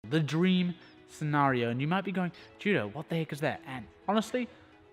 The dream scenario. And you might be going, Judo, what the heck is that? And honestly,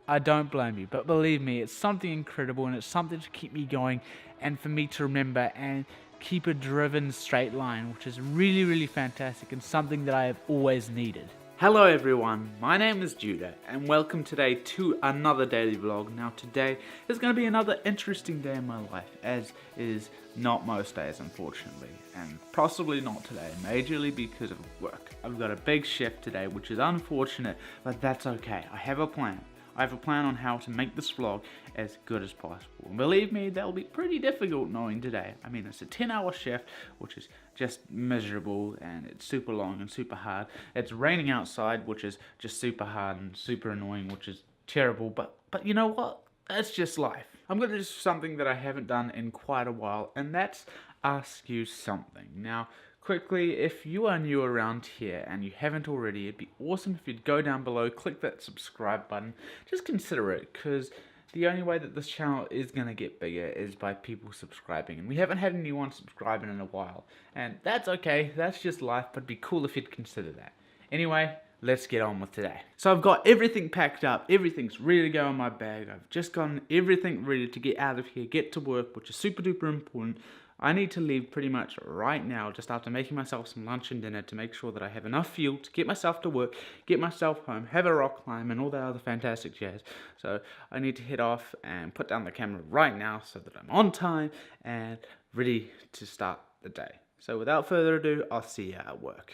I don't blame you, but believe me, it's something incredible and it's something to keep me going and for me to remember and keep a driven straight line, which is really fantastic and something that I have always needed. Hello everyone, my name is Judah and welcome today to another daily vlog. Now today is going to be another interesting day in my life, as is not most days unfortunately, and possibly not today, majorly because of work. I've got a big shift today, which is unfortunate, but that's okay. I have a plan. I have a plan on how to make this vlog as good as possible. And believe me, that'll be pretty difficult knowing today. I mean, it's a 10-hour shift, which is just miserable, and it's super long and super hard. It's raining outside, which is just super hard and super annoying, which is terrible. But you know what? That's just life. I'm going to do something that I haven't done in quite a while, and that's ask you something. Now, quickly, if you are new around here and you haven't already, it'd be awesome if you'd go down below, click that subscribe button. Just consider it, because the only way that this channel is going to get bigger is by people subscribing. And we haven't had anyone subscribing in a while. And that's okay, that's just life, but it'd be cool if you'd consider that. Anyway, let's get on with today. So I've got everything packed up, everything's ready to go in my bag. I've just gotten everything ready to get out of here, get to work, which is super duper important. I need to leave pretty much right now, just after making myself some lunch and dinner, to make sure that I have enough fuel to get myself to work, get myself home, have a rock climb, and all that other fantastic jazz. So I need to head off and put down the camera right now so that I'm on time and ready to start the day. So without further ado, I'll see you at work.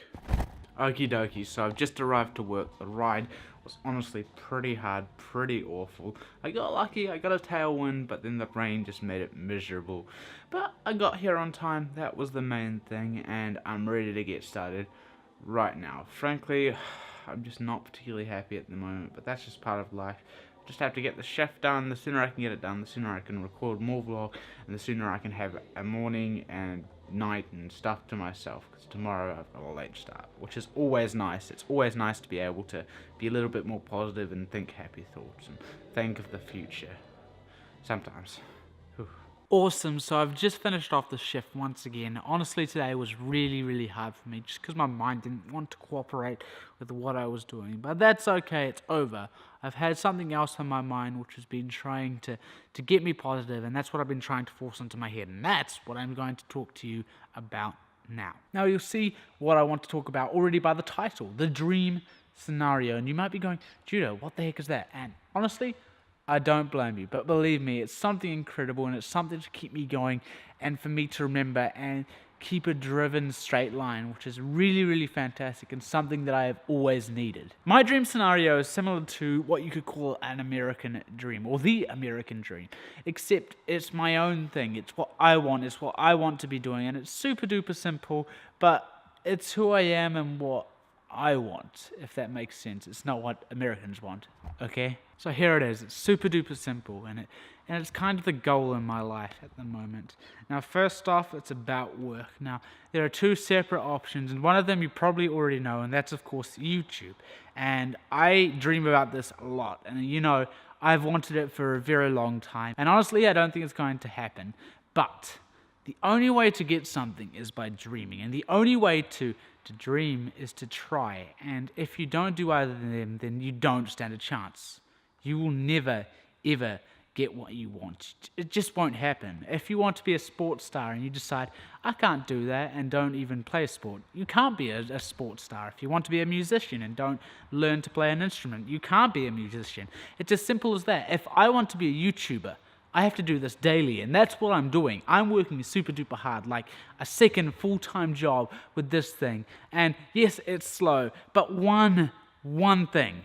Okie dokie, so I've just arrived to work. The ride was honestly pretty hard, pretty awful. I got lucky, I got a tailwind, but then the rain just made it miserable. But I got here on time, that was the main thing, and I'm ready to get started right now. Frankly, I'm just not particularly happy at the moment, but that's just part of life. Just have to get the shift done. The sooner I can get it done, the sooner I can record more vlog, and the sooner I can have a morning and night and stuff to myself, because tomorrow I've got a late start, which is always nice. It's always nice to be able to be a little bit more positive and think happy thoughts and think of the future sometimes. Whew. Awesome, so I've just finished off the shift once again. Honestly, today was really hard for me just because my mind didn't want to cooperate with what I was doing, but that's okay, it's over. I've had something else on my mind which has been trying to get me positive, and that's what I've been trying to force into my head, and that's what I'm going to talk to you about now. Now you'll see what I want to talk about already by the title, the dream scenario, and you might be going, Judo, what the heck is that? And honestly, I don't blame you, but believe me, it's something incredible and it's something to keep me going and for me to remember and keep a driven straight line, which is really fantastic and something that I have always needed. My dream scenario is similar to what you could call an American dream, or the American dream, except it's my own thing. It's what I want, it's what I want to be doing, and it's super duper simple, but it's who I am and what I want, if that makes sense. It's not what Americans want, okay? So here it is. It's super duper simple, and it's kind of the goal in my life at the moment. Now, first off, it's about work. Now, there are two separate options, and one of them you probably already know, and that's, of course, YouTube. And I dream about this a lot, and you know, I've wanted it for a very long time. And honestly, I don't think it's going to happen. But the only way to get something is by dreaming, and the only way to dream is to try. And if you don't do either of them, then you don't stand a chance. You will never, ever get what you want. It just won't happen. If you want to be a sports star and you decide, I can't do that, and don't even play a sport, you can't be a sports star. If you want to be a musician and don't learn to play an instrument, you can't be a musician. It's as simple as that. If I want to be a YouTuber, I have to do this daily, and that's what I'm doing. I'm working super duper hard, like a second full-time job with this thing. And yes, it's slow, but one thing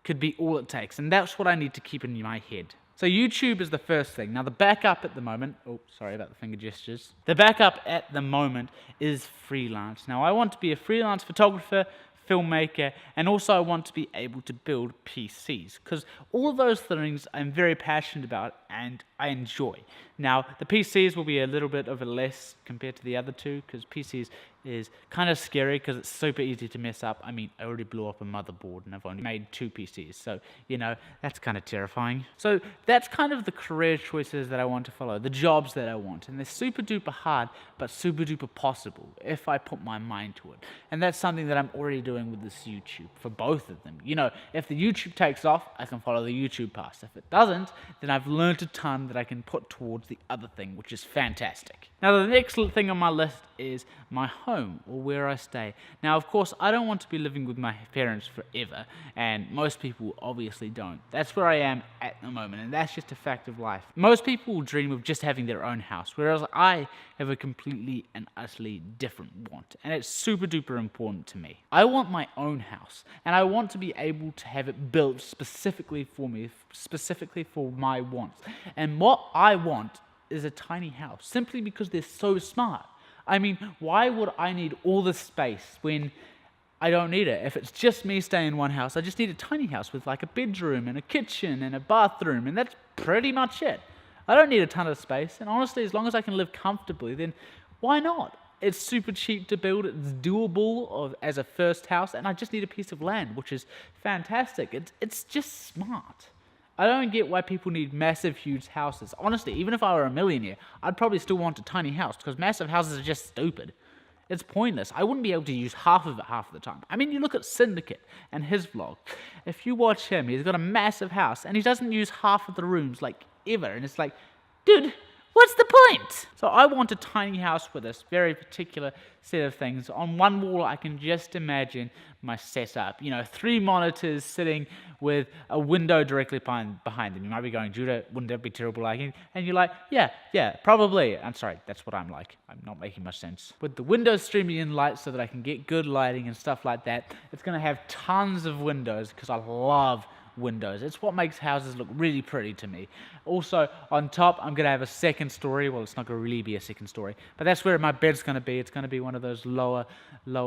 could be all it takes, and that's what I need to keep in my head. So YouTube is the first thing. Now the backup at the moment, oh, sorry about the finger gestures. The backup at the moment is freelance. Now I want to be a freelance photographer, filmmaker, and also I want to be able to build PCs, because all of those things I'm very passionate about, and I enjoy. Now, the PCs will be a little bit of a less compared to the other two, because PCs is kind of scary because it's super easy to mess up. I mean, I already blew up a motherboard and I've only made 2 PCs, so, you know, that's kind of terrifying. So that's kind of the career choices that I want to follow, the jobs that I want, and they're super duper hard, but super duper possible if I put my mind to it. And that's something that I'm already doing with this YouTube for both of them. You know, if the YouTube takes off, I can follow the YouTube path. If it doesn't, then I've learned a ton that I can put towards the other thing, which is fantastic. Now, the next thing on my list is my home, or where I stay. Now, of course, I don't want to be living with my parents forever, and most people obviously don't. That's where I am at the moment, and that's just a fact of life. Most people dream of just having their own house, whereas I have a completely and utterly different want, and it's super duper important to me. I want my own house, and I want to be able to have it built specifically for me, specifically for my wants. And what I want is a tiny house, simply because they're so smart. I mean, why would I need all this space when I don't need it? If it's just me staying in one house, I just need a tiny house with like a bedroom and a kitchen and a bathroom, and that's pretty much it. I don't need a ton of space, and honestly, as long as I can live comfortably, then why not? It's super cheap to build, it's doable as a first house, and I just need a piece of land, which is fantastic. It's just smart. I don't get why people need massive, huge houses. Honestly, even if I were a millionaire, I'd probably still want a tiny house, because massive houses are just stupid. It's pointless. I wouldn't be able to use half of it half of the time. I mean, you look at Syndicate and his vlog. If you watch him, he's got a massive house, and he doesn't use half of the rooms, like, ever. And it's like, dude, what's the point? So I want a tiny house with this very particular set of things. On one wall, I can just imagine my setup. You know, 3 monitors sitting with a window directly behind them. You might be going, Judah, wouldn't that be terrible lighting? And you're like, yeah, probably. I'm sorry, that's what I'm like. I'm not making much sense. With the windows streaming in light so that I can get good lighting and stuff like that, it's going to have tons of windows because I love windows. It's what makes houses look really pretty to me. Also, on top, I'm going to have a second story. Well, it's not going to really be a second story, but that's where my bed's going to be. It's going to be one of those lower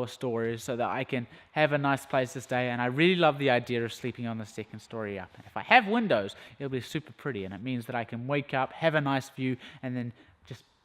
stories so that I can have a nice place to stay, and I really love the idea of sleeping on the second story up. If I have windows, it'll be super pretty, and it means that I can wake up, have a nice view, and then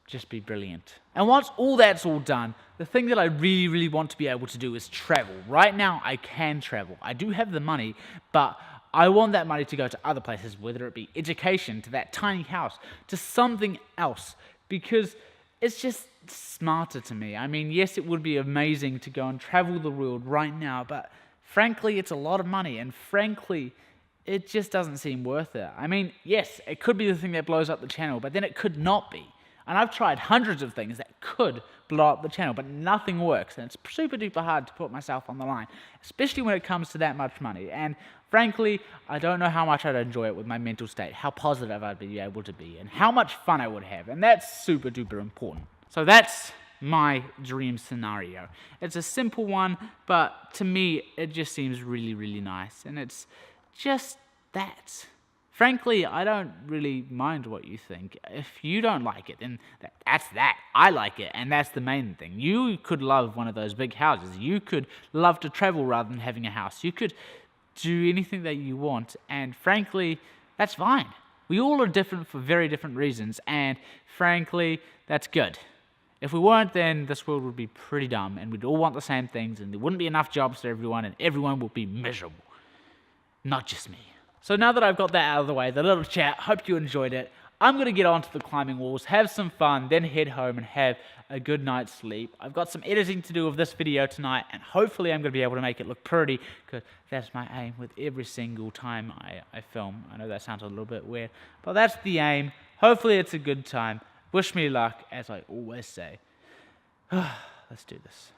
just be brilliant. And once all that's all done, the thing that I really, really want to be able to do is travel. Right now, I can travel. I do have the money, but I want that money to go to other places, whether it be education, to that tiny house, to something else, because it's just smarter to me. I mean, yes, it would be amazing to go and travel the world right now, but frankly, it's a lot of money, and frankly, it just doesn't seem worth it. I mean, yes, it could be the thing that blows up the channel, but then it could not be. And I've tried hundreds of things that could blow up the channel, but nothing works. And it's super duper hard to put myself on the line, especially when it comes to that much money. And frankly, I don't know how much I'd enjoy it with my mental state, how positive I'd be able to be, and how much fun I would have. And that's super duper important. So that's my dream scenario. It's a simple one, but to me, it just seems really, really nice. And it's just that. Frankly, I don't really mind what you think. If you don't like it, then that's that. I like it, and that's the main thing. You could love one of those big houses. You could love to travel rather than having a house. You could do anything that you want, and frankly, that's fine. We all are different for very different reasons, and frankly, that's good. If we weren't, then this world would be pretty dumb, and we'd all want the same things, and there wouldn't be enough jobs for everyone, and everyone would be miserable. Not just me. So now that I've got that out of the way, the little chat, hope you enjoyed it. I'm going to get onto the climbing walls, have some fun, then head home and have a good night's sleep. I've got some editing to do of this video tonight, and hopefully I'm going to be able to make it look pretty, because that's my aim with every single time I film. I know that sounds a little bit weird, but that's the aim. Hopefully it's a good time. Wish me luck, as I always say. Let's do this.